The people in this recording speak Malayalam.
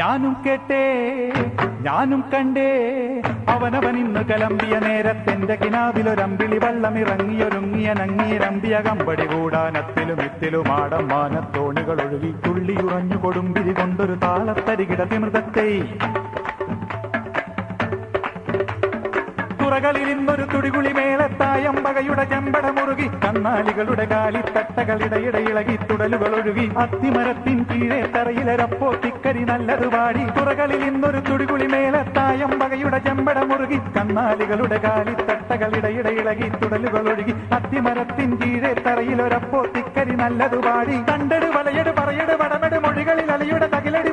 ഞാനും കേട്ടേ ഞാനും കണ്ടേ അവനവനിന്ന് കലമ്പിയ നേരത്തെന്റെ കിനാവിലൊരമ്പിളി വള്ളമിറങ്ങിയൊരുങ്ങിയ നങ്ങിയിരമ്പിയ കമ്പടി കൂടാനത്തിലും ഇത്തിലുമാടം മാനത്തോണികൾ ഒഴുകി തുള്ളിയുറഞ്ഞു കൊടുമ്പിരി കൊണ്ടൊരു താളത്തരികിട തിമൃതത്തെ തുറകളിൽ ഇന്നൊരു തുടികുളി മേളത്തായമ്പകയുടെ ചെമ്പട മുറുകി കന്നാലികളുടെ കാലിത്തട്ടകളിടയിട ഇളകി തുടലുകൾ ഒഴുകി അത്തിമരത്തിൻ കീഴെ തറയിലരപ്പോ തിക്കരി നല്ലത് പാടി തുറകളിൽ ഇന്നൊരു തുടികുളി മേളത്തായമ്പകയുടെ ചെമ്പട മുറുകി കന്നാലികളുടെ കാലിത്തട്ടകളിടയിട ഇളകി തുടലുകൾ ഒഴുകി അത്തിമരത്തിൻ കീഴെ തറയിലൊരപ്പോ തിക്കരി നല്ലത് പാടി കണ്ടട് വലയട് പറയട് വടമെട് മൊഴികളിൽ അലയുടെ തകിലടി